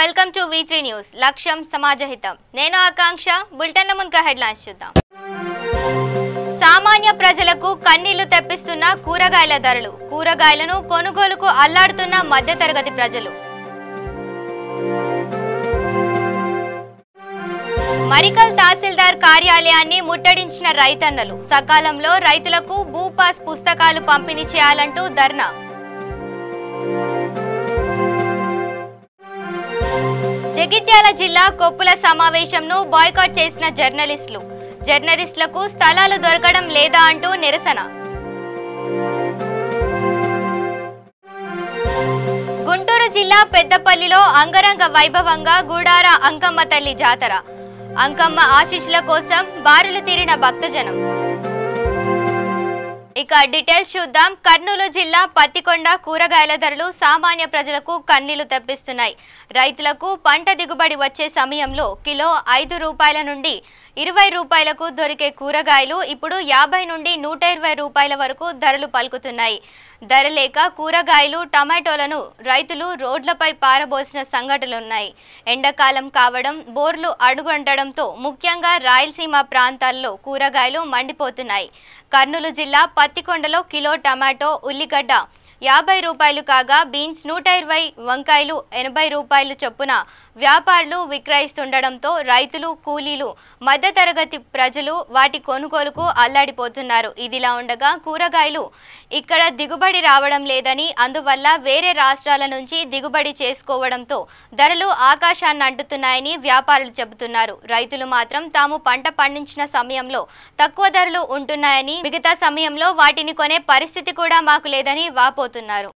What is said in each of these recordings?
Welcome to V3 news. లక్ష్యం సమాజహితం. నేను ఆకాంక్ష. Bulletin ముందుగా హెడ్లైన్స్ చూద్దాం. సామాన్య ప్రజలకు కన్నీళ్లు తెప్పిస్తున్న కూరగాయల ధరలు. కూరగాయలను కొనుగోలుకు అల్లాడుతున్న మధ్యతరగతి ప్రజలు. మరికల్ తహసీల్దార్ కార్యాలయాన్ని ముట్టడించిన రైతన్నలు. సకాలంలో రైతులకు భూపాస్ పుస్తకాలు పంపిణీ చేయాలంటూ ధర్నా. జగిత్యాల జిల్లా కొప్పుల సమావేశంను బాయ్కాట్ చేసిన జర్నలిస్టులకు స్థలాలు దొరకడం లేదా అంటూ నిరసన. గుంటూరు జిల్లా పెద్దపల్లిలో అంగరంగ వైభవంగా గూడార అంకమ్మ తల్లి జాతర. అంకమ్మ ఆశీస్సుల కోసం బారులు తీరిన భక్తజనం. ఇక డీటెయిల్స్ చూద్దాం. కర్నూలు జిల్లా పత్తికొండ కూరగాయల ధరలు సామాన్య ప్రజలకు కన్నీళ్లు తెప్పిస్తున్నాయి. రైతులకు పంట దిగుబడి వచ్చే సమయంలో కిలో 5 రూపాయల నుండి 20 రూపాయలకు దొరికే కూరగాయలు ఇప్పుడు 50 నుండి 120 రూపాయల వరకు ధరలు పలుకుతున్నాయి. ధర లేక కూరగాయలు టమాటోలను రైతులు రోడ్లపై పారబోసిన సంఘటనలున్నాయి. ఎండాకాలం కావడం, బోర్లు అడుగంటడంతో ముఖ్యంగా రాయలసీమ ప్రాంతాల్లో కూరగాయలు మండిపోతున్నాయి. కర్నూలు జిల్లా పత్తికొండలో కిలో టమాటో, ఉల్లిగడ్డ 50 రూపాయలు కాగా బీన్స్ 120, వంకాయలు 80 రూపాయలు చొప్పున వ్యాపారులు విక్రయిస్తుండడంతో రైతులు, కూలీలు, మధ్యతరగతి ప్రజలు వాటి కొనుగోలుకు అల్లాడిపోతున్నారు. ఇదిలా ఉండగా కూరగాయలు ఇక్కడ దిగుబడి రావడం లేదని, అందువల్ల వేరే రాష్ట్రాల నుంచి దిగుబడి చేసుకోవడంతో ధరలు ఆకాశాన్ని అంటుతున్నాయని వ్యాపారులు చెబుతున్నారు. రైతులు మాత్రం తాము పంట పండించిన సమయంలో తక్కువ ధరలు ఉంటున్నాయని, మిగతా సమయంలో వాటిని కొనే పరిస్థితి కూడా మాకు లేదని వాపోతున్నారు.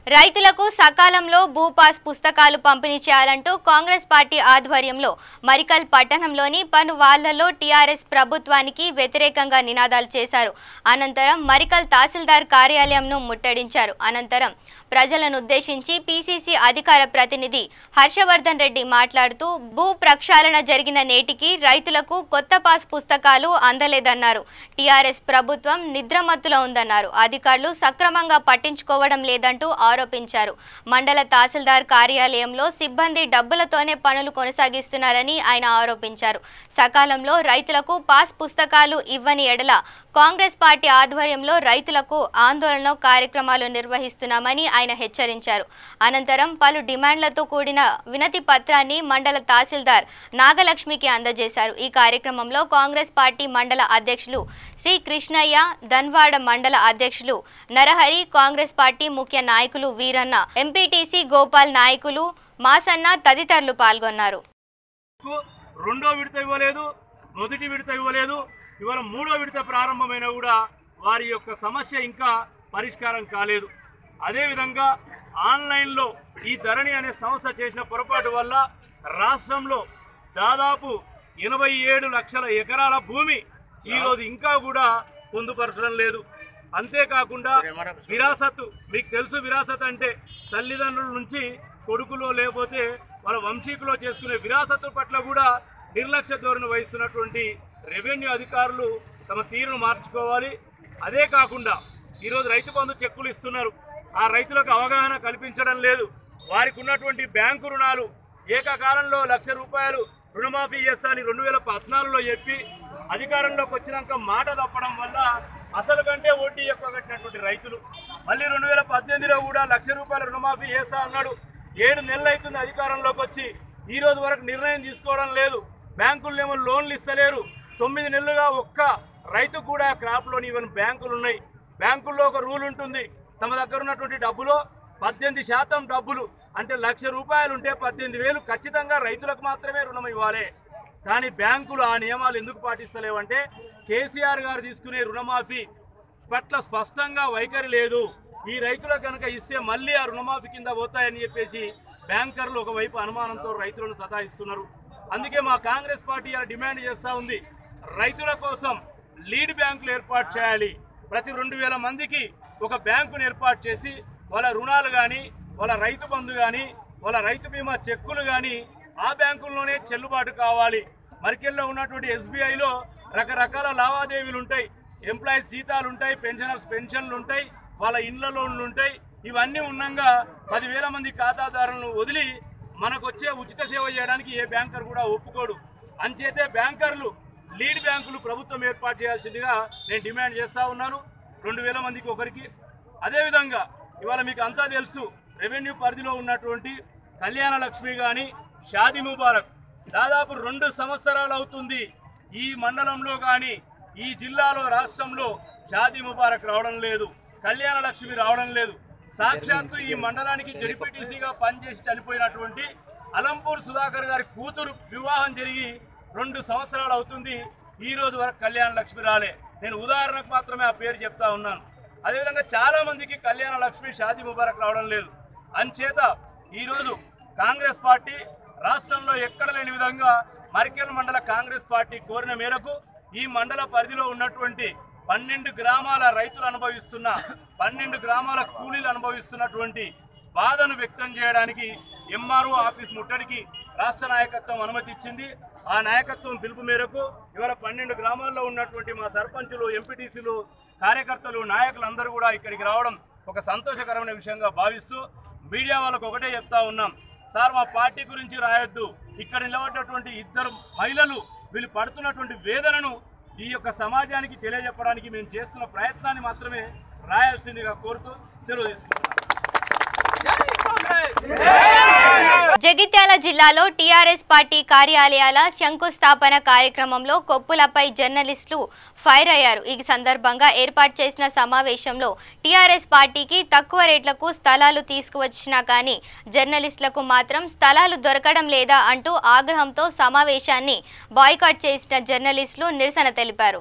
రైతులకు సకాలంలో భూపాస్ పుస్తకాలు పంపిణీ చేయాలంటూ కాంగ్రెస్ పార్టీ ఆధ్వర్యంలో మరికల్ పట్టణంలోని పలు వార్డులలో టీఆర్ఎస్ ప్రభుత్వానికి వ్యతిరేకంగా నినాదాలు చేశారు. అనంతరం మరికల్ తహసీల్దార్ కార్యాలయంను ముట్టడించారు. అనంతరం ప్రజలను ఉద్దేశించి పీసీసీ అధికార ప్రతినిధి హర్షవర్ధన్ రెడ్డి మాట్లాడుతూ భూ ప్రక్షాళన జరిగిన నేటికి రైతులకు కొత్త పాస్ పుస్తకాలు అందలేదన్నారు. టీఆర్ఎస్ ప్రభుత్వం నిద్రమత్తులో ఉందన్నారు. అధికారులు సక్రమంగా పట్టించుకోవడం లేదంటూ ఆరోపించారు. మండల తహసీల్దార్ కార్యాలయంలో సిబ్బంది డబ్బులతోనే పనులు కొనసాగిస్తున్నారని ఆయన ఆరోపించారు. సకాలంలో రైతులకు పాస్ పుస్తకాలు ఇవ్వని ఎడల కాంగ్రెస్ పార్టీ ఆధ్వర్యంలో రైతులకు ఆందోళన కార్యక్రమాలు నిర్వహిస్తున్నామని ఆయన హెచ్చరించారు. అనంతరం పలు డిమాండ్లతో కూడిన వినతి పత్రాన్ని మండల తహసీల్దార్ నాగలక్ష్మికి అందజేశారు. ఈ కార్యక్రమంలో కాంగ్రెస్ పార్టీ మండల అధ్యక్షులు శ్రీ కృష్ణయ్య, ధన్వాడ మండల అధ్యక్షులు నరహరి, కాంగ్రెస్ పార్టీ ముఖ్య నాయకులు వీరన్న, ఎంపీటీసీ గోపాల్ నాయకులు మాసన్న తదితరులు పాల్గొన్నారు. రెండో విడత ఇవ్వలేదు, మొదటి విడత ఇవ్వలేదు, ఇవాళ మూడో విడత ప్రారంభమైనా కూడా వారి యొక్క సమస్య ఇంకా పరిష్కారం కాలేదు. అదేవిధంగా ఆన్లైన్లో ఈ ధరణి అనే సంస్థ చేసిన పొరపాటు వల్ల రాష్ట్రంలో దాదాపు 87 లక్షల ఎకరాల భూమి ఈరోజు ఇంకా కూడా పొందుపరచడం లేదు. అంతేకాకుండా విరాసత్తు, మీకు తెలుసు విరాసత్ అంటే తల్లిదండ్రుల నుంచి కొడుకులో లేకపోతే వాళ్ళ వంశీకులో చేసుకునే విరాసత్తు పట్ల కూడా నిర్లక్ష్య ధోరణి వహిస్తున్నటువంటి రెవెన్యూ అధికారులు తమ తీరును మార్చుకోవాలి. అదే కాకుండా ఈరోజు రైతు బంధు చెక్కులు ఇస్తున్నారు, ఆ రైతులకు అవగాహన కల్పించడం లేదు. వారికి ఉన్నటువంటి బ్యాంకు రుణాలు ఏకకాలంలో 1,00,000 రూపాయలు రుణమాఫీ చేస్తానని 2014లో చెప్పి అధికారంలోకి వచ్చినాక మాట తప్పడం వల్ల అసలు కంటే వడ్డీ ఎక్కువ కట్టినటువంటి రైతులు మళ్ళీ 2018లో కూడా 1,00,000 రూపాయల రుణమాఫీ చేస్తా అన్నాడు. 7 నెలలు అవుతుంది అధికారంలోకి వచ్చి, ఈ రోజు వరకు నిర్ణయం తీసుకోవడం లేదు. బ్యాంకులు ఏమో లోన్లు ఇస్తలేరు. 9 నెలలుగా ఒక్క రైతు కూడా క్రాప్ లోన్ ఇవ్వని బ్యాంకులు ఉన్నాయి. బ్యాంకుల్లో ఒక రూల్ ఉంటుంది, తమ దగ్గర ఉన్నటువంటి డబ్బులో 18% డబ్బులు అంటే 1,00,000 రూపాయలు ఉంటే 18,000 ఖచ్చితంగా రైతులకు మాత్రమే రుణం ఇవ్వాలి. కానీ బ్యాంకులు ఆ నియమాలు ఎందుకు పాటిస్తలేవంటే కేసీఆర్ గారు తీసుకునే రుణమాఫీ పట్ల స్పష్టంగా వైఖరి లేదు. ఈ రైతులకు కనుక ఇస్తే మళ్ళీ ఆ రుణమాఫీ కింద పోతాయని చెప్పేసి బ్యాంకర్లు ఒకవైపు అనుమానంతో రైతులను సతాయిస్తున్నారు. అందుకే మా కాంగ్రెస్ పార్టీ డిమాండ్ చేస్తూ ఉంది, రైతుల కోసం లీడ్ బ్యాంకులు ఏర్పాటు చేయాలి. ప్రతి 2000 మందికి ఒక బ్యాంకును ఏర్పాటు చేసి వాళ్ళ రుణాలు కానీ, వాళ్ళ రైతు బంధు కానీ, వాళ్ళ రైతు బీమా చెక్కులు కానీ ఆ బ్యాంకుల్లోనే చెల్లుబాటు కావాలి. మరికెల్లో ఉన్నటువంటి SBIలో రకరకాల లావాదేవీలు ఉంటాయి. ఎంప్లాయీస్ జీతాలు ఉంటాయి, పెన్షనర్స్ పెన్షన్లు ఉంటాయి, వాళ్ళ ఇండ్ల లోన్లు ఉంటాయి. ఇవన్నీ ఉండగా 10,000 మంది ఖాతాదారులను వదిలి మనకు వచ్చే ఉచిత సేవ చేయడానికి ఏ బ్యాంకర్ కూడా ఒప్పుకోడు. అంచేతే బ్యాంకర్లు లీడ్ బ్యాంకులు ప్రభుత్వం ఏర్పాటు చేయాల్సిందిగా నేను డిమాండ్ చేస్తూ ఉన్నాను. 2,000 మందికి ఒకరికి. అదేవిధంగా ఇవాళ మీకు అంతా తెలుసు, రెవెన్యూ పరిధిలో ఉన్నటువంటి కళ్యాణ లక్ష్మి కానీ, షాదీ ముబారక్ దాదాపు 2 సంవత్సరాలు అవుతుంది. ఈ మండలంలో కానీ, ఈ జిల్లాలో, రాష్ట్రంలో షాదీ ముబారక్ రావడం లేదు, కళ్యాణ లక్ష్మి రావడం లేదు. సాక్షాత్తు ఈ మండలానికి జడ్పీటీసీగా పనిచేసి చనిపోయినటువంటి అలంపూర్ సుధాకర్ గారి కూతురు వివాహం జరిగి 2 సంవత్సరాలు అవుతుంది. ఈ రోజు వరకు కళ్యాణ లక్ష్మి రాలే. నేను ఉదాహరణకు మాత్రమే ఆ పేరు చెప్తా ఉన్నాను. అదేవిధంగా చాలా మందికి కళ్యాణ లక్ష్మి, షాదీ ముబారక్ రావడం లేదు. అంచేత ఈరోజు కాంగ్రెస్ పార్టీ రాష్ట్రంలో ఎక్కడ లేని విధంగా మరికెల్ మండల కాంగ్రెస్ పార్టీ కోరిన మేరకు ఈ మండల పరిధిలో ఉన్నటువంటి 12 గ్రామాల రైతులు అనుభవిస్తున్న, 12 గ్రామాల కూలీలు అనుభవిస్తున్నటువంటి బాధను వ్యక్తం చేయడానికి MRO ఆఫీస్ ముట్టడికి రాష్ట్ర నాయకత్వం అనుమతి ఇచ్చింది. ఆ నాయకత్వం పిలుపు మేరకు ఇవాళ 12 గ్రామాల్లో ఉన్నటువంటి మా సర్పంచులు, ఎంపీటీసీలు, కార్యకర్తలు, నాయకులందరూ కూడా ఇక్కడికి రావడం ఒక సంతోషకరమైన విషయంగా భావిస్తూ మీడియా వాళ్ళకు ఒకటే చెప్తా ఉన్నాం, సార్ మా పార్టీ గురించి రాయొద్దు. ఇక్కడ నిలబడ్డటువంటి 2 మహిళలు వీళ్ళు పడుతున్నటువంటి వేదనను ఈ యొక్క సమాజానికి తెలియజెప్పడానికి మేము చేస్తున్న ప్రయత్నాన్ని మాత్రమే రాయాల్సిందిగా కోరుతూ సెలవు తీసుకుంటున్నాం. జగిత్యాల జిల్లాలో టీఆర్ఎస్ పార్టీ కార్యాలయాల శంకుస్థాపన కార్యక్రమంలో కొప్పులపై జర్నలిస్టులు ఫైర్ అయ్యారు. ఈ సందర్భంగా ఏర్పాటు చేసిన సమావేశంలో టీఆర్ఎస్ పార్టీకి తక్కువ రేట్లకు స్థలాలు తీసుకువచ్చినా కానీ జర్నలిస్టులకు మాత్రం స్థలాలు దొరకడం లేదా అంటూ ఆగ్రహంతో సమావేశాన్ని బాయ్కాట్ చేసిన జర్నలిస్టులు నిరసన తెలిపారు.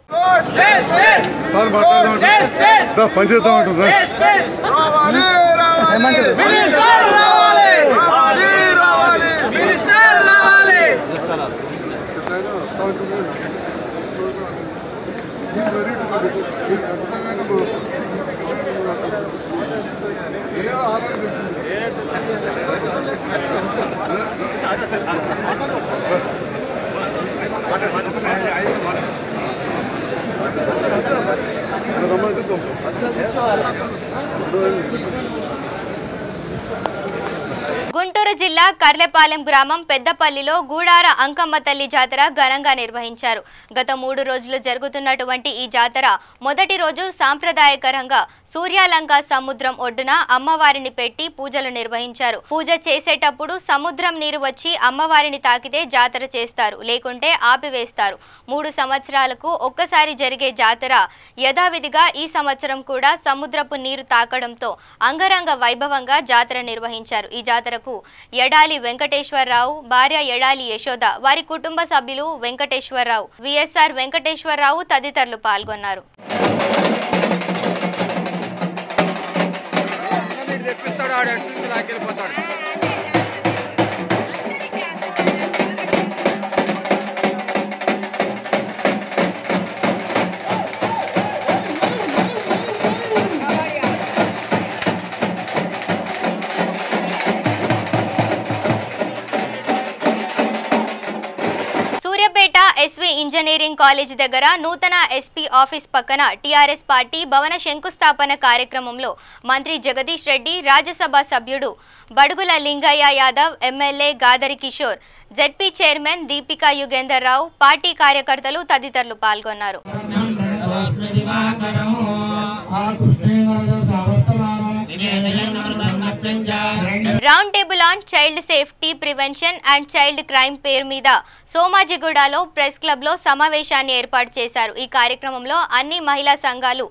గుంటూరు జిల్లా కర్లెపాలెం గ్రామం పెద్దపల్లిలో గూడార అంకమ్మ తల్లి జాతర ఘనంగా నిర్వహించారు. గత 3 రోజులు జరుగుతున్నటువంటి ఈ జాతర మొదటి రోజు సాంప్రదాయకరంగా సూర్యాలంక సముద్రం ఒడ్డున అమ్మవారిని పెట్టి పూజలు నిర్వహించారు. పూజ చేసేటప్పుడు సముద్రం నీరు వచ్చి అమ్మవారిని తాకితే జాతర చేస్తారు, లేకుంటే ఆపివేస్తారు. 3 సంవత్సరాలకు ఒక్కసారి జరిగే జాతర యథావిధిగా ఈ సంవత్సరం కూడా సముద్రపు నీరు తాకడంతో అంగరంగ వైభవంగా జాతర నిర్వహించారు. ఈ జాతరకు ఎడాలి వెంకటేశ్వరరావు, భార్య ఎడాలి యశోద, వారి కుటుంబ సభ్యులు వెంకటేశ్వరరావు, విఎస్ఆర్ వెంకటేశ్వరరావు తదితరులు పాల్గొన్నారు. ఎస్వి ఇంజనీరింగ్ కాలేజ్ దగ్గర నూతన ఎస్పీ ఆఫీస్ పక్కన టీఆర్ఎస్ పార్టీ భవన శంకుస్థాపన కార్యక్రమంలో మంత్రి జగదీష్ రెడ్డి, రాజ్యసభ సభ్యుడు Badugula Lingaiah Yadav, MLA Gadari Kishore, ZP chairman Deepika Yugender Rao, party కార్యకర్తలు తదితరులు పాల్గొన్నారు. Round table on child safety, prevention and child crime పేరు మీద సోమాజిగూడలో ప్రెస్ క్లబ్ లో సమావేశాన్ని ఏర్పాటు చేశారు. ఈ కార్యక్రమంలో అన్ని మహిళా సంఘాలు,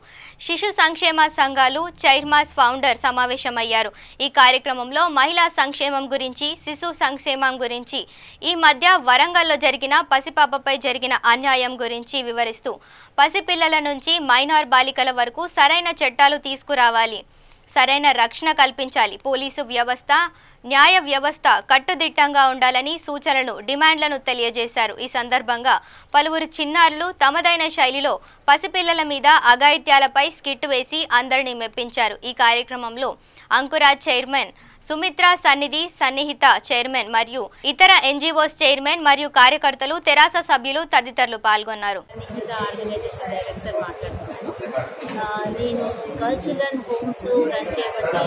శిశు సంక్షేమ సంఘాలు చైర్మన్స్, ఫౌండర్ సమావేశమయ్యారు. ఈ కార్యక్రమంలో మహిళా సంక్షేమం గురించి, శిశు సంక్షేమం గురించి, ఈ మధ్య వరంగల్లో జరిగిన పసిపాపపై జరిగిన అన్యాయం గురించి వివరిస్తూ పసిపిల్లల నుంచి మైనార్ బాలికల వరకు సరైన చట్టాలు తీసుకురావాలి, సరైన రక్షణ కల్పించాలి. పోలీసు వ్యవస్థ, న్యాయ వ్యవస్థ కట్టుదిట్టంగా ఉండాలని సూచనలను, డిమాండ్లను తెలియజేశారు. ఈ సందర్భంగా పలువురు చిన్నారులు తమదైన శైలిలో పసిపిల్లల మీద అఘాయిత్యాలపై స్కిట్ వేసి అందరినీ మెప్పించారు. ఈ కార్యక్రమంలో అంకురాజ్ చైర్మన్, సుమిత్ర సన్నిహిత చైర్మన్ మరియు ఇతర ఎన్జిఓస్ చైర్మన్ మరియు కార్యకర్తలు, తెరాస సభ్యులు తదితరులు పాల్గొన్నారు. నేను గర్ల్ చిల్డ్రన్ హోమ్స్ రన్ చేయబట్టి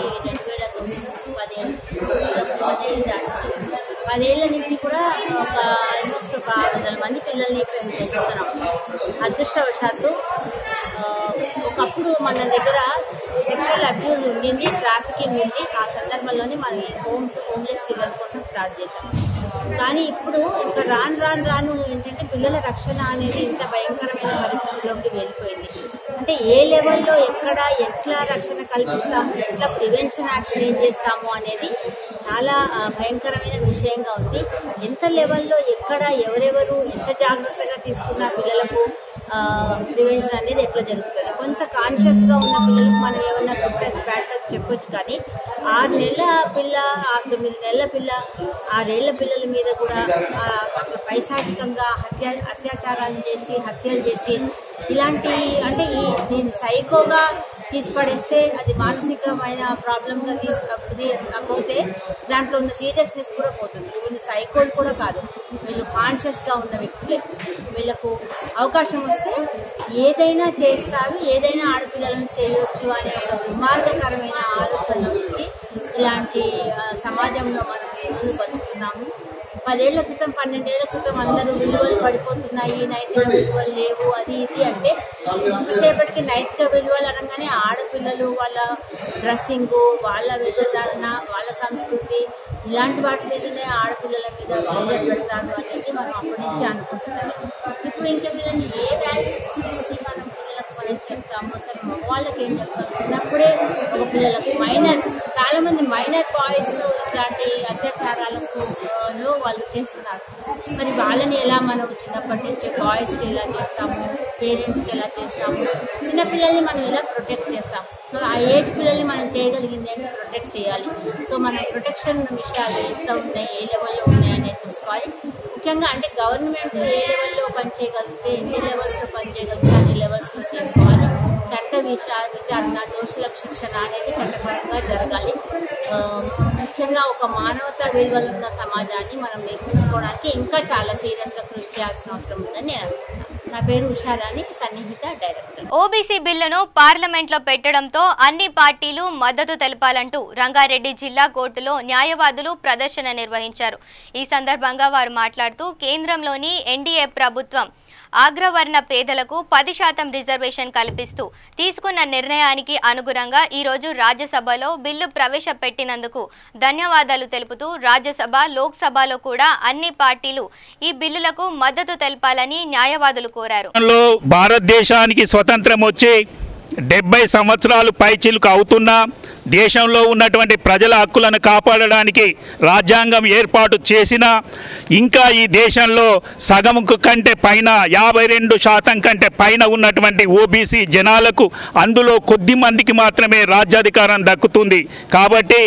10 ఏళ్ల నుంచి కూడా ఆల్మోస్ట్ ఒక 600 మంది పిల్లల్ని పెంచుతున్నాం. అదృష్టవశాత్తు ఒకప్పుడు మన దగ్గర సెక్షువల్ అబ్యూజ్ ఉండింది, ట్రాఫికింగ్ ఉంది. ఆ సందర్భంలోనే మనం ఈ హోమ్లెస్ చిల్డ్రన్ కోసం స్టార్ట్ చేశాం. కానీ ఇప్పుడు ఇంకా రాను ఏంటంటే పిల్లల రక్షణ అనేది ఇంత భయంకరమైన పరిస్థితిలోకి వెళ్ళిపోయింది. అంటే ఏ లెవెల్లో ఎట్లా రక్షణ కల్పిస్తాము, ఎట్లా ప్రివెన్షన్ యాక్షన్ ఏం చేస్తాము అనేది చాలా భయంకరమైన విషయంగా ఉంది. ఎంత లెవెల్లో ఎవరెవరు ఎంత జాగ్రత్తగా తీసుకున్న పిల్లలకు ప్రివెన్షన్ అనేది ఎట్లా జరుగుతుంది. కొంత కాన్షియస్ గా ఉన్న పిల్లలకు మనం ఏమన్నా గుడ్ టచ్ బ్యాడ్ టచ్ చెప్పొచ్చు. కానీ 6 నెలల పిల్ల, 9 నెలల పిల్ల, 6 ఏళ్ల పిల్లల మీద కూడా పైశాచికంగా అత్యాచారాలు చేసి, హత్యలు చేసి, ఇలాంటి అంటే దీన్ని సైకోగా తీసిపడేస్తే అది మానసికమైన ప్రాబ్లంగా తీసుకపోతే దాంట్లో ఉన్న సీరియస్నెస్ కూడా పోతుంది. వీళ్ళు సైకోలు కూడా కాదు, వీళ్ళు కాన్షియస్ గా ఉన్న వ్యక్తులే. వీళ్ళకు అవకాశం వస్తే ఏదైనా చేస్తారు, ఏదైనా ఆడపిల్లలను చేయవచ్చు అనే ఒక దుర్మార్గకరమైన ఆలోచన నుంచి ఇలాంటి సమాజంలో మనం ఎందుకు బతుకుతున్నాము. 10 ఏళ్ల క్రితం 12 ఏళ్ల క్రితం అందరూ విలువలు పడిపోతున్నాయి, నైతిక విలువలు లేవు, అది ఇది అంటే ఇంతసేపటికి నైతిక విలువలు అనగానే ఆడపిల్లలు వాళ్ళ డ్రెస్సింగ్, వాళ్ళ వేషధారణ, వాళ్ళ సంస్కృతి, ఇలాంటి వాటి మీదనే ఆడపిల్లల మీద వేలు పెడతారు అనేది మనం అప్పటి నుంచి అనుకుంటున్నాం. ఇప్పుడు ఇంకా వీళ్ళని ఏ వాల్యూస్ గురించి మనం చెప్తాము, అసలు మగవాళ్ళకి ఏం చెప్తాము. చిన్నప్పుడే ఒక పిల్లలకు చాలా మంది మైనర్ బాయ్స్ ఇలాంటి అత్యాచారాలకు వాళ్ళు చేస్తున్నారు. మరి వాళ్ళని ఎలా మనం చిన్నప్పటి నుంచి బాయ్స్కి ఎలా చేస్తాము, పేరెంట్స్కి ఎలా చేస్తాము, చిన్నపిల్లల్ని మనం ఎలా ప్రొటెక్ట్ చేస్తాము. సో ఆ ఏజ్ పిల్లల్ని మనం చేయగలిగింది అంటే ప్రొటెక్ట్ చేయాలి. సో మన ప్రొటెక్షన్ విషయాలు ఎంత ఉన్నాయి, ఏ లెవెల్లో ఉన్నాయి అనేది చూసుకోవాలి. ముఖ్యంగా అంటే గవర్నమెంట్ ఏ లెవెల్లో పనిచేయగలిగితే, ఎన్ని లెవెల్స్లో పనిచేయగలిగితే అన్ని లెవెల్స్లో చేసుకోవాలి. చట్ట విచారణ, దోషులకు శిక్షణ అనేది చట్టపరంగా జరగాలి. ముఖ్యంగా ఒక మానవతా విలువలు ఉన్న సమాజాన్ని మనం నిర్మించుకోవడానికి ఇంకా చాలా సీరియస్గా కృషి చేయాల్సిన అవసరం ఉందని నేను అనుకుంటున్నాను. నా పేరు ఉషారాణి, సన్నిహిత డైరెక్టర్. ఓబీసీ బిల్లును పార్లమెంట్లో పెట్టడంతో అన్ని పార్టీలు మద్దతు తెలపాలంటూ రంగారెడ్డి జిల్లా కోర్టులో న్యాయవాదులు ప్రదర్శన నిర్వహించారు. ఈ సందర్భంగా వారు మాట్లాడుతూ కేంద్రంలోని ఎన్డీఏ ప్రభుత్వం అగ్రవర్ణ పేదలకు 10% రిజర్వేషన్ కల్పిస్తూ తీసుకున్న నిర్ణయానికి అనుగుణంగా ఈరోజు రాజ్యసభలో బిల్లు ప్రవేశపెట్టినందుకు ధన్యవాదాలు తెలుపుతూ రాజ్యసభ, లోక్సభలో కూడా అన్ని పార్టీలు ఈ బిల్లులకు మద్దతు తెలపాలని న్యాయవాదులు కోరారు. భారతదేశానికి స్వతంత్రం వచ్చి 70 సంవత్సరాలు పైచిలుకు అవుతున్నా దేశంలో ఉన్నటువంటి ప్రజల హక్కులను కాపాడడానికి రాజ్యాంగం ఏర్పాటు చేసినా ఇంకా ఈ దేశంలో సగం కంటే పైన 52% కంటే పైన ఉన్నటువంటి ఓబీసీ జనాలకు అందులో కొద్ది మందికి మాత్రమే రాజ్యాధికారం దక్కుతుంది. కాబట్టి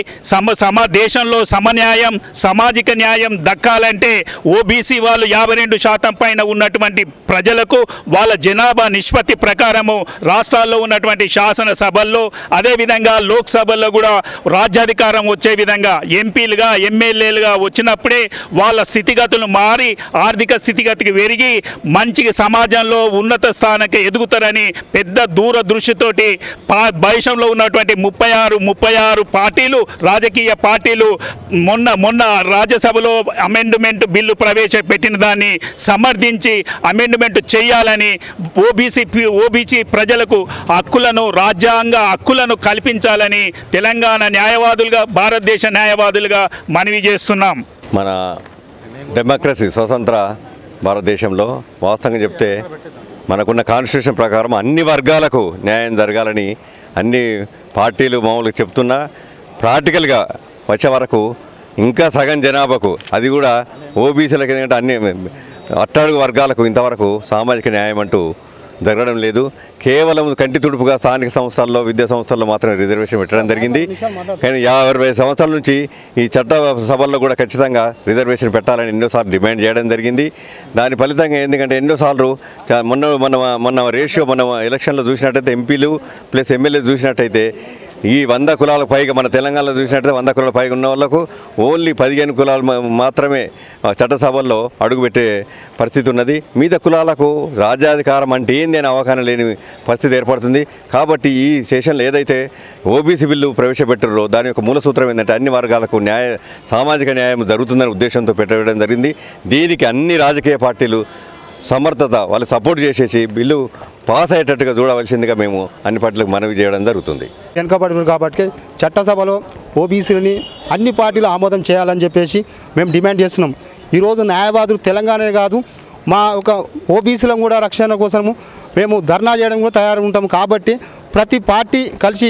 దేశంలో సమన్యాయం, సామాజిక న్యాయం దక్కాలంటే ఓబీసీ వాళ్ళు 52% పైన ఉన్నటువంటి ప్రజలకు వాళ్ళ జనాభా నిష్పత్తి ప్రకారము రాష్ట్రాల్లో ఉన్నటువంటి శాసనసభల్లో అదేవిధంగా లోక్సభల్లో కూడా రాజ్యాధికారం వచ్చే విధంగా ఎంపీలుగా, ఎమ్మెల్యేలుగా వచ్చినప్పుడే వాళ్ళ స్థితిగతులు మారి ఆర్థిక స్థితిగతికి పెరిగి మంచిగా సమాజంలో ఉన్నత స్థానానికి ఎదుగుతారని పెద్ద దూరదృష్టితోటి దేశంలో ఉన్నటువంటి 36 పార్టీలు, రాజకీయ పార్టీలు మొన్న రాజ్యసభలో అమెండ్మెంట్ బిల్లు ప్రవేశపెట్టిన దాన్ని సమర్థించి అమెండ్మెంట్ చేయాలని ఓబీసీ ప్రజలకు హక్కులను, రాజ్యాంగ హక్కులను కల్పించాలని తెలంగాణ న్యాయవాదులుగా, భారతదేశ న్యాయవాదులుగా మనవి చేస్తున్నాం. మన డెమోక్రసీ స్వతంత్ర భారతదేశంలో వాస్తవంగా చెప్తే మనకున్న కాన్స్టిట్యూషన్ ప్రకారం అన్ని వర్గాలకు న్యాయం జరగాలని అన్ని పార్టీలు మామూలుగా చెప్తున్నా ప్రాక్టికల్గా వచ్చే వరకు ఇంకా సగం జనాభాకు, అది కూడా ఓబీసీలకు, ఎందుకంటే అన్ని అట్టడుగు వర్గాలకు ఇంతవరకు సామాజిక న్యాయం అంటూ జరగడం లేదు. కేవలం కంటి తుడుపుగా స్థానిక సంస్థల్లో విద్యా సంస్థల్లో మాత్రమే రిజర్వేషన్ పెట్టడం జరిగింది. కానీ 50 సంవత్సరాల నుంచి ఈ చట్ట సభల్లో కూడా ఖచ్చితంగా రిజర్వేషన్ పెట్టాలని ఎన్నోసార్లు డిమాండ్ చేయడం జరిగింది. దాని ఫలితంగా ఎందుకంటే ఎన్నోసార్లు మొన్న రేషియో మనం ఎలక్షన్లో చూసినట్టయితే ఎంపీలు ప్లస్ ఎమ్మెల్యేలు చూసినట్టయితే ఈ 100 కులాలకు పైగా మన తెలంగాణలో చూసినట్టయితే 100 కులాల పైగా ఉన్న వాళ్ళకు ఓన్లీ 15 కులాలు మాత్రమే చట్టసభల్లో అడుగుపెట్టే పరిస్థితి ఉన్నది. మిగతా కులాలకు రాజ్యాధికారం అంటే ఏంది అనే అవగాహన లేని పరిస్థితి ఏర్పడుతుంది. కాబట్టి ఈ సెషన్లో ఏదైతే ఓబీసీ బిల్లు ప్రవేశపెట్టారో దాని యొక్క మూల సూత్రం ఏంటంటే అన్ని వర్గాలకు సామాజిక న్యాయం జరుగుతుందనే ఉద్దేశంతో పెట్టడం జరిగింది. దీనికి అన్ని రాజకీయ పార్టీలు సమర్థత వాళ్ళు సపోర్ట్ చేసేసి బిల్లు పాస్ అయ్యేటట్టుగా చూడవలసిందిగా మేము అన్ని పార్టీలకు మనవి చేయడం జరుగుతుంది. వెనుకబడి కాబట్టి చట్టసభలో ఓబీసీలని అన్ని పార్టీలు ఆమోదం చేయాలని చెప్పేసి మేము డిమాండ్ చేస్తున్నాం. ఈరోజు న్యాయవాదులు తెలంగాణనే కాదు మా ఒక ఓబీసీలను కూడా రక్షణ కోసము మేము ధర్నా చేయడం కూడా తయారు ఉంటాము. కాబట్టి ప్రతి పార్టీ కలిసి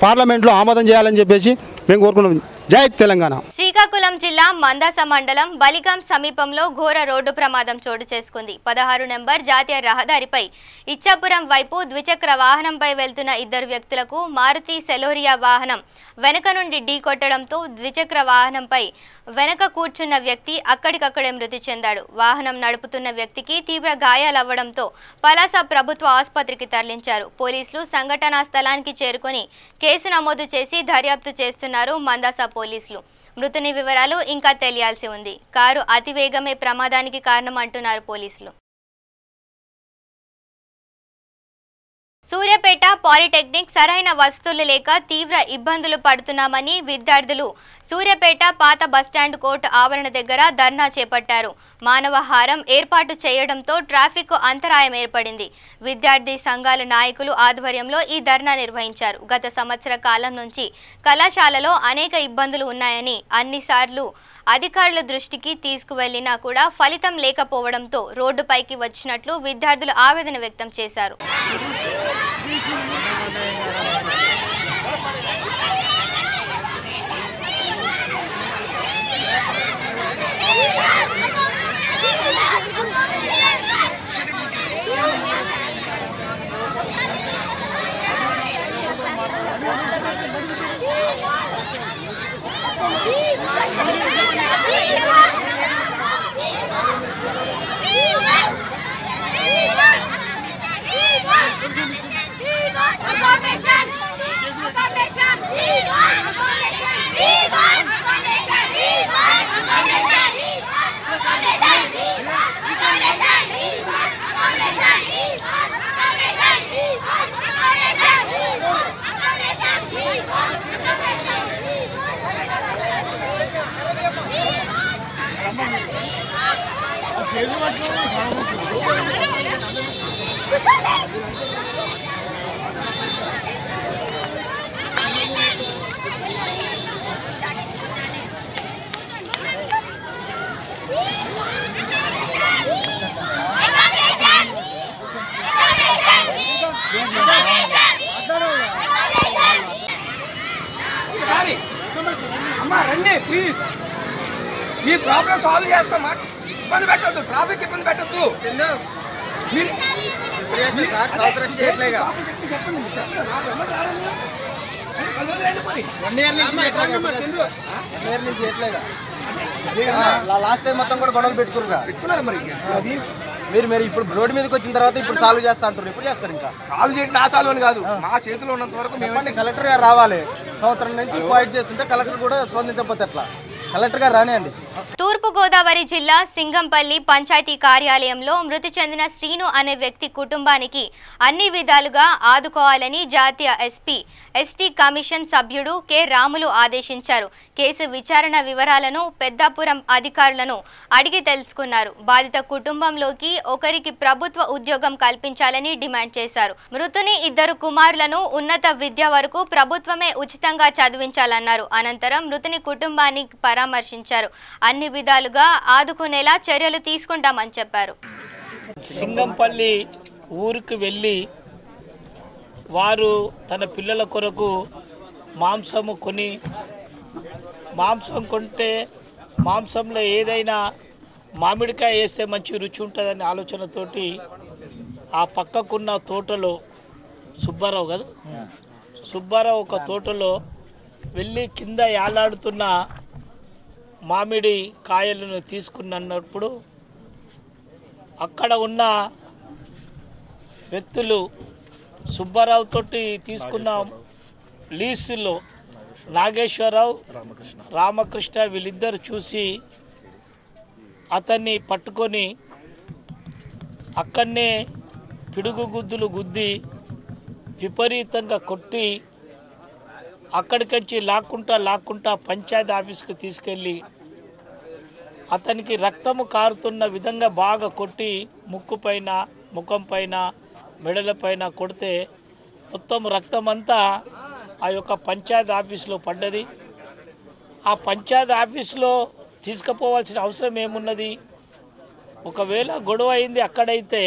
పార్లమెంట్లో ఆమోదం చేయాలని చెప్పేసి మేము కోరుకున్నాం. జై తెలంగాణ. శ్రీకాకుళం జిల్లా మందాస మండలం బలిగాం సమీపంలో ఘోర రోడ్డు ప్రమాదం చోటు చేసుకుంది. 16 నెంబర్ జాతీయ రహదారిపై ఇచ్చాపురం వైపు ద్విచక్ర వాహనంపై వెళ్తున్న 2 వ్యక్తులకు మారుతి సెలోరియా వాహనం వెనక నుండి ఢీకొట్టడంతో ద్విచక్ర వాహనంపై వెనక కూర్చున్న వ్యక్తి అక్కడికక్కడే మృతి చెందాడు. వాహనం నడుపుతున్న వ్యక్తికి తీవ్ర గాయాలవ్వడంతో పలాస ప్రభుత్వ ఆసుపత్రికి తరలించారు. పోలీసులు సంఘటనా స్థలానికి చేరుకొని కేసు నమోదు చేసి దర్యాప్తు చేస్తున్నారు మందాస పోలీసులు. మృతుని వివరాలు ఇంకా తెలియాల్సి ఉంది. కారు అతివేగమే ప్రమాదానికి కారణం అంటున్నారు పోలీసులు. సూర్యాపేట పాలిటెక్నిక్ సరైన వసతులు లేక తీవ్ర ఇబ్బందులు పడుతున్నామని విద్యార్థులు సూర్యాపేట పాత బస్టాండ్ కోర్టు ఆవరణ దగ్గర ధర్నా చేపట్టారు. మానవహారం ఏర్పాటు చేయడంతో ట్రాఫిక్ అంతరాయం ఏర్పడింది. విద్యార్థి సంఘాల నాయకులు ఆధ్వర్యంలో ఈ ధర్నా నిర్వహించారు. గత సంవత్సర కాలం నుంచి కళాశాలలో అనేక ఇబ్బందులు ఉన్నాయని అన్నిసార్లు అధికారుల దృష్టికి తీసుకువెళ్లినా కూడా ఫలితం లేకపోవడంతో రోడ్డుపైకి వచ్చినట్లు విద్యార్థులు ఆవేదన వ్యక్తం చేశారు. రండి ప్లీజ్, మీ ప్రాబ్లం సాల్వ్ చేస్తామా. ఇబ్బంది పెట్టద్దు, ట్రాఫిక్ ఇబ్బంది పెట్టద్దు. మీరు చేయట్లేగా 1 year నుంచి చేయట్లేగా. లాస్ట్ టైం మొత్తం కూడా గొడవలు పెట్టుకున్నారు మరి. అది మీరు ఇప్పుడు రోడ్డు మీదకి వచ్చిన తర్వాత ఇప్పుడు సాల్వ్ చేస్తా అంటారు. ఎప్పుడు చేస్తారు? ఇంకా సాల్వ్ చేయడం నా సాల్వ్ అని కాదు, మా చేతిలో ఉన్నంత వరకు మేము కలెక్టర్ గారు రావాలి. సంవత్సరం నుంచి ఫైట్ చేస్తుంటే కలెక్టర్ కూడా స్పందించకపోతే ఎట్లా? కలెక్టర్ గారు రానియండి. తూర్పుగోదావరి జిల్లా సింగంపల్లి పంచాయతీ కార్యాలయంలో మృతి చెందిన శ్రీను అనే వ్యక్తి కుటుంబానికి అన్ని విధాలుగా ఆదుకోవాలని జాతీయ ఎస్టీ కమిషన్ సభ్యుడు కె రాములు ఆదేశించారు. కేసు విచారణ వివరాలను పెద్దాపురం అధికారులను అడిగి తెలుసుకున్నారు. బాధిత కుటుంబంలోకి ఒకరికి ప్రభుత్వ ఉద్యోగం కల్పించాలని డిమాండ్ చేశారు. మృతుని 2 కుమారులను ఉన్నత విద్య వరకు ప్రభుత్వమే ఉచితంగా చదివించాలన్నారు. అనంతరం మృతుని కుటుంబాన్ని పరామర్శించారు. అన్ని విధాలుగా ఆదుకునేలా చర్యలు తీసుకుంటామని చెప్పారు. సింగంపల్లి ఊరికి వెళ్ళి వారు తన పిల్లల కొరకు మాంసం కొని మాంసం కొంటే మాంసంలో ఏదైనా మామిడికాయ వేస్తే మంచి రుచి ఉంటుందనే ఆలోచనతోటి ఆ పక్కకున్న తోటలో సుబ్బారావు కదా, సుబ్బారావు ఒక తోటలో వెళ్ళి కింద యాలాడుతున్న మామిడి కాయలను తీసుకున్నప్పుడు అక్కడ ఉన్న వ్యక్తులు సుబ్బారావు తోటి తీసుకున్న లీసులో నాగేశ్వరరావు రామకృష్ణ వీళ్ళిద్దరు చూసి అతన్ని పట్టుకొని అక్కడనే పిడుగు గుద్దులు గుద్ది విపరీతంగా కొట్టి అక్కడికొచ్చి లాక్కుంటా పంచాయతీ ఆఫీస్కి తీసుకెళ్ళి అతనికి రక్తము కారుతున్న విధంగా బాగా కొట్టి ముక్కు పైన ముఖం పైన మెడల పైన కొడితే మొత్తం రక్తమంతా ఆ యొక్క పంచాయతీ ఆఫీస్లో పడ్డది. ఆ పంచాయతీ ఆఫీస్లో తీసుకుపోవాల్సిన అవసరం ఏమున్నది? ఒకవేళ గొడవ అయింది అక్కడైతే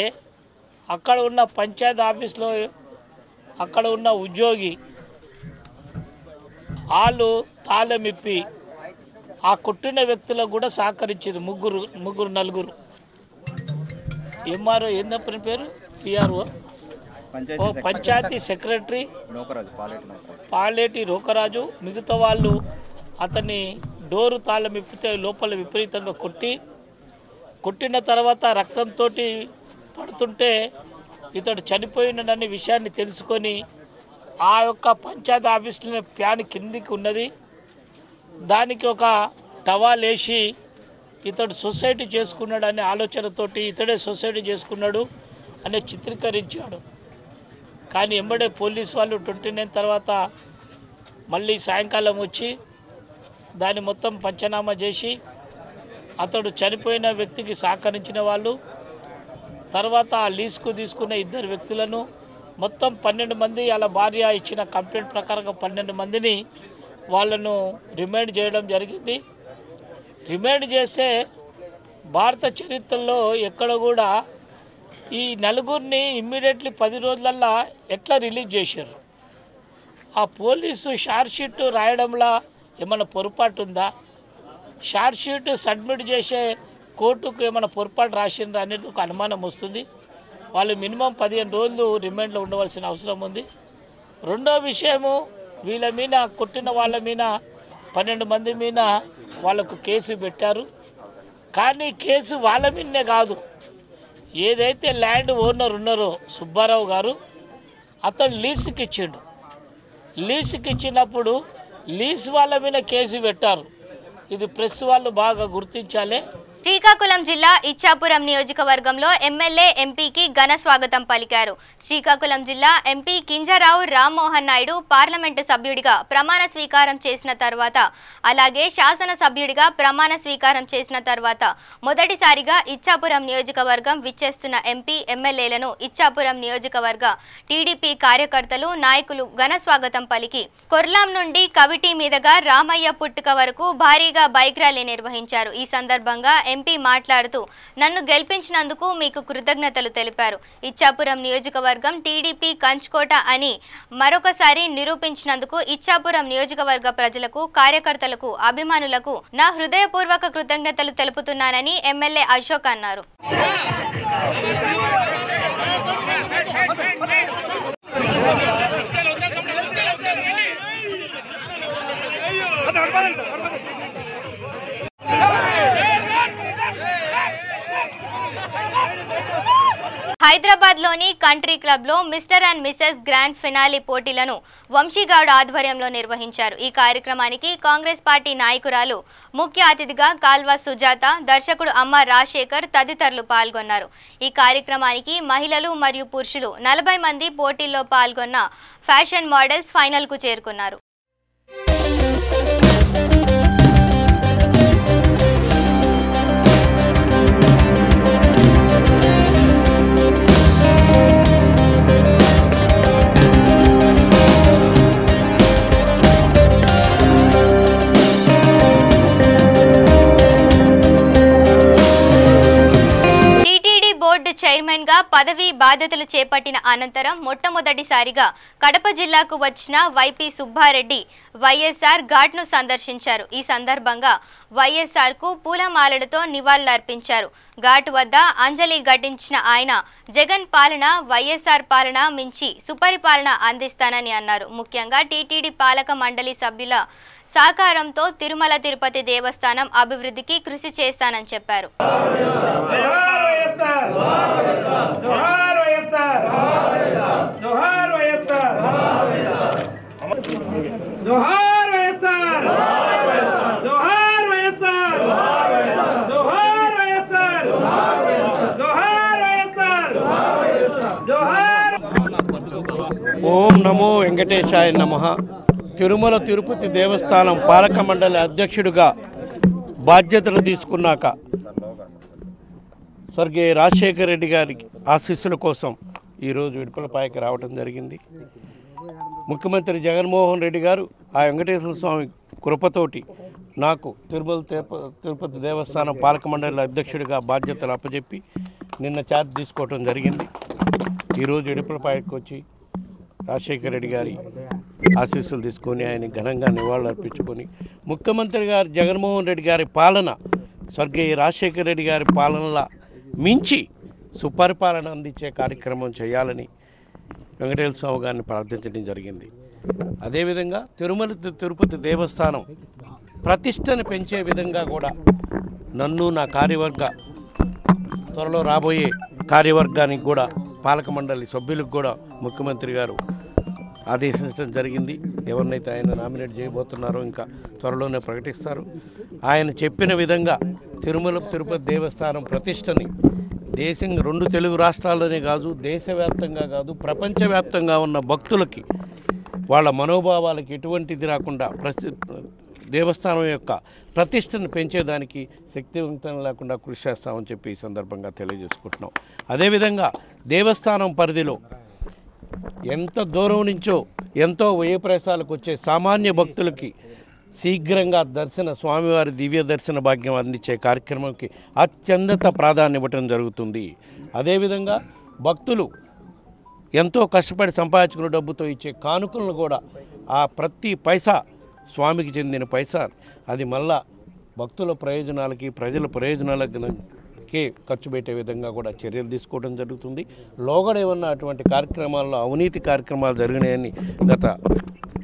అక్కడ ఉన్న పంచాయతీ ఆఫీస్లో అక్కడ ఉన్న ఉద్యోగి వాళ్ళు తాళమిప్పి ఆ కొట్టిన వ్యక్తులకు కూడా సహకరించారు. నలుగురు ఎంఆర్ఓ ఏందప్పని పేరు పిఆర్ఓ పంచాయతీ సెక్రటరీ పాలేటి రోకరాజు మిగతా వాళ్ళు అతన్ని డోరు తాళమిప్పితే లోపల విపరీతంగా కొట్టిన తర్వాత రక్తంతో పడుతుంటే ఇతడు చనిపోయిననే విషయాన్ని తెలుసుకొని ఆ యొక్క పంచాయతీ ఆఫీసులో ఫ్యాన్ కిందికి ఉన్నది, దానికి ఒక టవాల్ వేసి ఇతడు సొసైటీ చేసుకున్నాడు అనే ఆలోచనతోటి ఇతడే సొసైటీ చేసుకున్నాడు అనే చిత్రీకరించాడు. కానీ ఎంబడే పోలీసు వాళ్ళు 29 తర్వాత మళ్ళీ సాయంకాలం వచ్చి దాన్ని మొత్తం పంచనామా చేసి అతడు చనిపోయిన వ్యక్తికి సహకరించిన వాళ్ళు తర్వాత ఆ లీజుకు తీసుకున్న 2 వ్యక్తులను మొత్తం 12 మంది వాళ్ళ భార్య ఇచ్చిన కంప్లైంట్ ప్రకారంగా 12 మందిని వాళ్ళను రిమాండ్ చేయడం జరిగింది. రిమాండ్ చేస్తే భారత చరిత్రలో ఎక్కడ కూడా ఈ నలుగురిని ఇమ్మీడియట్లీ 10 రోజులల్లా ఎట్లా రిలీజ్ చేశారు? ఆ పోలీసు షార్ట్షీట్ రాయడంలో ఏమైనా పొరపాటు ఉందా? షార్ట్షీట్ సబ్మిట్ చేసే కోర్టుకు ఏమైనా పొరపాటు రాసిండ్రా అనేది ఒక అనుమానం వస్తుంది. వాళ్ళు మినిమం 15 రోజులు రిమాండ్లో ఉండవలసిన అవసరం ఉంది. రెండో విషయము, వీళ్ళ మీద కొట్టిన వాళ్ళ మీద 12 మంది మీద వాళ్ళకు కేసు పెట్టారు. కానీ కేసు వాళ్ళ మీదనే కాదు, ఏదైతే ల్యాండ్ ఓనర్ ఉన్నారో సుబ్బారావు గారు అతను లీజుకి ఇచ్చిండు. లీజుకి ఇచ్చినప్పుడు లీజ్ వాళ్ళ మీద కేసు పెట్టారు. ఇది ప్రెస్ వాళ్ళు బాగా గుర్తించాలి. శ్రీకాకుళం జిల్లా ఇచ్చాపురం నియోజకవర్గంలో ఎమ్మెల్యే ఎంపీకి ఘన స్వాగతం పలికారు. శ్రీకాకుళం జిల్లా ఎంపీ కింజరావు రామ్మోహన్ నాయుడు పార్లమెంటు సభ్యుడిగా ప్రమాణ స్వీకారం చేసిన తర్వాత, అలాగే శాసన సభ్యుడిగా ప్రమాణ స్వీకారం చేసిన తర్వాత మొదటిసారిగా ఇచ్చాపురం నియోజకవర్గం విచ్చేస్తున్న ఎంపీ ఎమ్మెల్యేలను ఇచ్చాపురం నియోజకవర్గ టీడీపీ కార్యకర్తలు నాయకులు ఘన స్వాగతం పలికి కొర్లాం నుండి కవిటి మీదుగా రామయ్య పుట్టుక వరకు భారీగా బైక్ ర్యాలీ నిర్వహించారు. ఈ సందర్భంగా ఎంపీ మాట్లాడుతూ నన్ను గెలిపించినందుకు మీకు కృతజ్ఞతలు తెలిపారు. ఇచ్చాపురం నియోజకవర్గం టీడీపీ కంచుకోట అని మరొకసారి నిరూపించినందుకు ఇచ్చాపురం నియోజకవర్గ ప్రజలకు, కార్యకర్తలకు, అభిమానులకు నా హృదయపూర్వక కృతజ్ఞతలు తెలుపుతున్నానని ఎమ్మెల్యే అశోక్ అన్నారు. హైదరాబాద్ లోని కంట్రీ క్లబ్ లో mister and Mrs grand finale పోటీలను వంశీగౌడ్ ఆధ్వర్యంలో నిర్వహించారు. ఈ కార్యక్రమానికి కాంగ్రెస్ పార్టీ నాయకురాలు ముఖ్య అతిథిగా కాల్వా సుజాత, దర్శకుడు అమ్మ రాజశేఖర్ తదితరులు పాల్గొన్నారు. ఈ కార్యక్రమానికి మహిళలు మరియు పురుషులు 40 మంది పోటీల్లో పాల్గొన్న ఫ్యాషన్ మోడల్స్ ఫైనల్ కు చేరుకున్నారు. చైర్మన్ గా పదవి బాధ్యత బాధ్యతలు చేపట్టిన అనంతరం మొట్టమొదటిసారిగా కడప జిల్లాకు వచ్చిన వైపీ సుబ్బారెడ్డి వైఎస్ఆర్ ఘాట్ను సందర్శించారు. ఈ సందర్భంగా వైఎస్ఆర్కు పూలమాలలతో నివాళులర్పించారు. ఘాట్ వద్ద అంజలి ఘటించిన ఆయన జగన్ పాలన వైఎస్ఆర్ పాలన మించి సుపరిపాలన అందిస్తానని అన్నారు. ముఖ్యంగా టీటీడీ పాలక మండలి సభ్యుల సహకారంతో తిరుమల తిరుపతి దేవస్థానం అభివృద్ధికి కృషి చేస్తానని చెప్పారు. ఓం నమో వెంకటేశాయ నమః. తిరుమల తిరుపతి దేవస్థానం పాలక మండలి అధ్యక్షుడిగా బాధ్యతలు తీసుకున్నాక స్వర్గీయ రాజశేఖర రెడ్డి గారికి ఆశీస్సుల కోసం ఈరోజు విడుపులపాయకి రావడం జరిగింది. ముఖ్యమంత్రి జగన్మోహన్ రెడ్డి గారు ఆ వెంకటేశ్వర స్వామి కృపతోటి నాకు తిరుమల తిరుపతి దేవస్థానం పాలక మండలి అధ్యక్షుడిగా బాధ్యతలు అప్పచెప్పి నిన్న ఛార్జ్ తీసుకోవడం జరిగింది. ఈరోజు విడుపులపాయకి వచ్చి రాజశేఖర రెడ్డి గారి ఆశీస్సులు తీసుకొని ఆయన ఘనంగా నివాళులు అర్పించుకొని ముఖ్యమంత్రి గారు జగన్మోహన్ రెడ్డి గారి పాలన స్వర్గీయ రాజశేఖర రెడ్డి గారి పాలనలా మించి సుపరిపాలన అందించే కార్యక్రమం చేయాలని వెంకటేశ్వర స్వామి గారిని ప్రార్థించడం జరిగింది. అదేవిధంగా తిరుమల తిరుపతి దేవస్థానం ప్రతిష్టను పెంచే విధంగా కూడా నన్ను నా కార్యవర్గ త్వరలో రాబోయే కార్యవర్గానికి కూడా పాలక మండలి సభ్యులకు కూడా ముఖ్యమంత్రి గారు ఆదేశించడం జరిగింది. ఎవరినైతే ఆయన నామినేట్ చేయబోతున్నారో ఇంకా త్వరలోనే ప్రకటిస్తారు. ఆయన చెప్పిన విధంగా తిరుమల తిరుపతి దేవస్థానం ప్రతిష్టని దేశంగా 2 తెలుగు రాష్ట్రాల్లోనే కాదు, దేశవ్యాప్తంగా కాదు, ప్రపంచవ్యాప్తంగా ఉన్న భక్తులకి వాళ్ళ మనోభావాలకి ఎటువంటిది రాకుండా దేవస్థానం యొక్క ప్రతిష్టను పెంచేదానికి శక్తివంతం లేకుండా కృషి చేస్తామని చెప్పి ఈ సందర్భంగా తెలియజేసుకుంటున్నాం. అదేవిధంగా దేవస్థానం పరిధిలో ఎంత దూరం నుంచో ఎంతో వ్యయప్రయాసాలకు వచ్చే సామాన్య భక్తులకి శీఘ్రంగా స్వామివారి దివ్య దర్శన భాగ్యం అందించే కార్యక్రమంకి అత్యంత ప్రాధాన్యం ఇవ్వటం జరుగుతుంది. అదేవిధంగా భక్తులు ఎంతో కష్టపడి సంపాదించుకున్న డబ్బుతో ఇచ్చే కానుకలను కూడా ఆ ప్రతి పైసా స్వామికి చెందిన పైసా అది మళ్ళా భక్తుల ప్రయోజనాలకి ప్రజల ప్రయోజనాలకే ఖర్చు పెట్టే విధంగా కూడా చర్యలు తీసుకోవడం జరుగుతుంది. లోగడ ఏమన్నా అటువంటి కార్యక్రమాల్లో అవినీతి కార్యక్రమాలు జరిగినాయని గత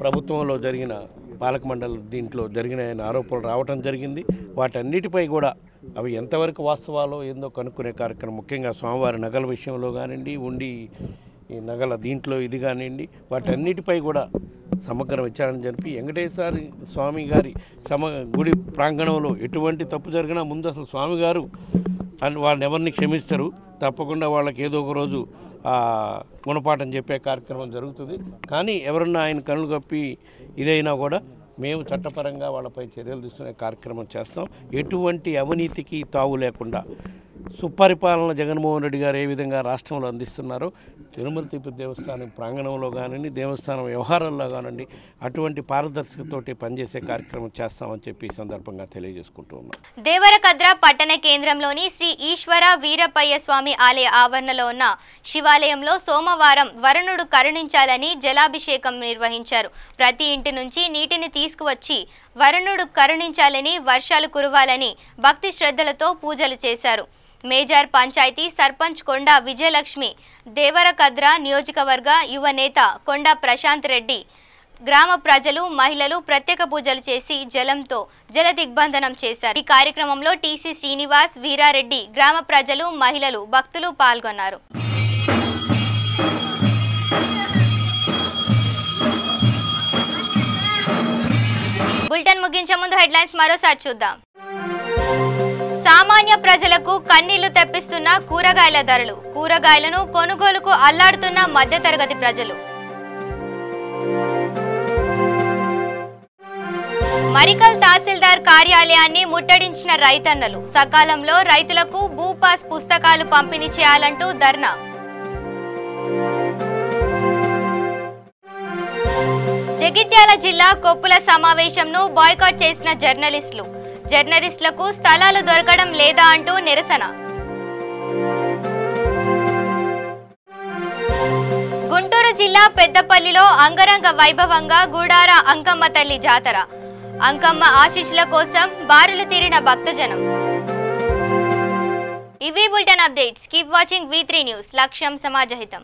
ప్రభుత్వంలో జరిగిన పాలక మండలి దీంట్లో జరిగిన ఆరోపణలు రావటం జరిగింది. వాటన్నిటిపై కూడా అవి ఎంతవరకు వాస్తవాలో ఏందో కనుక్కునే కార్యక్రమం ముఖ్యంగా స్వామివారి నగల విషయంలో కానివ్వండి, ఉండి ఈ నగల దీంట్లో ఇది కానివ్వండి, వాటన్నిటిపై కూడా సమగ్ర విచారణ జరిపి వెంకటేశ్వర స్వామి గారి గుడి ప్రాంగణంలో ఎటువంటి తప్పు జరిగినా ముందు అసలు స్వామి గారు వాళ్ళని ఎవరిని క్షమిస్తారు, తప్పకుండా వాళ్ళకి ఏదో ఒక రోజు గుణపాఠం చెప్పే కార్యక్రమం జరుగుతుంది. కానీ ఎవరన్నా ఆయన కళ్ళు కప్పి ఇదైనా కూడా మేము చట్టపరంగా వాళ్ళపై చర్యలు తీసుకునే కార్యక్రమం చేస్తాం. ఎటువంటి అవినీతికి తావు లేకుండా సుపరిపాలన జగన్మోహన్ రెడ్డి గారు ఏ విధంగా రాష్ట్రంలో అందిస్తున్నారో తిరుమల తిరుపతి దేవస్థానం ప్రాంగణంలో కానివ్వండి, దేవస్థానం వ్యవహారాల్లో కానివ్వండి అటువంటి పారదర్శకతోటి పనిచేసే కార్యక్రమం చేస్తామని చెప్పి ఈ సందర్భంగా తెలియజేసుకుంటూ ఉన్నాం. దేవరకద్ర పట్టణ కేంద్రంలోని శ్రీ ఈశ్వర వీరపయ్య స్వామి ఆలయ ఆవరణలో ఉన్న శివాలయంలో సోమవారం వరుణుడు కరుణించాలని జలాభిషేకం నిర్వహించారు. ప్రతి ఇంటి నుంచి నీటిని తీసుకువచ్చి వరుణుడు కరుణించాలని, వర్షాలు కురవాలని భక్తి శ్రద్ధలతో పూజలు చేశారు. మేజర్ పంచాయతీ సర్పంచ్ కొండా విజయలక్ష్మి, దేవరకద్ర నియోజకవర్గ యువ నేత కొండా ప్రశాంత్ రెడ్డి, గ్రామ ప్రజలు, మహిళలు ప్రత్యేక పూజలు చేసి జలంతో జల దిగ్బంధనం చేశారు. ఈ కార్యక్రమంలో టీసీ శ్రీనివాస్, వీరారెడ్డి, గ్రామ ప్రజలు, మహిళలు, భక్తులు పాల్గొన్నారు. బులెటిన్ ముగించే ముందు హెడ్లైన్స్ మరోసారి చూద్దాం. సామాన్య ప్రజలకు కన్నీళ్లు తెప్పిస్తున్న కూరగాయల ధరలు, కూరగాయలను కొనుగోలుకు అల్లాడుతున్న మధ్యతరగతి ప్రజలు. మరికల్ తహసీల్దార్ కార్యాలయాన్ని ముట్టడించిన రైతన్నలు, సకాలంలో రైతులకు భూపాస్ పుస్తకాలు పంపిణీ చేయాలంటూ ధర్నా. జగిత్యాల జిల్లా కొప్పుల సమావేశంను బాయ్కాట్ చేసిన జర్నలిస్టులకు స్థలాలు దొరకడం లేదా అంటూ నిరసన. జిల్లా పెద్దపల్లిలో అంగరంగ వైభవంగా గూడార అంకమ్మ తల్లి జాతర. అంకమ్మ ఆశీస్సుల కోసం బారులు తీరిన భక్తజనం. ఇవి bulletin updates. Keep watching V3 news. లక్ష్యం సమాజహితం.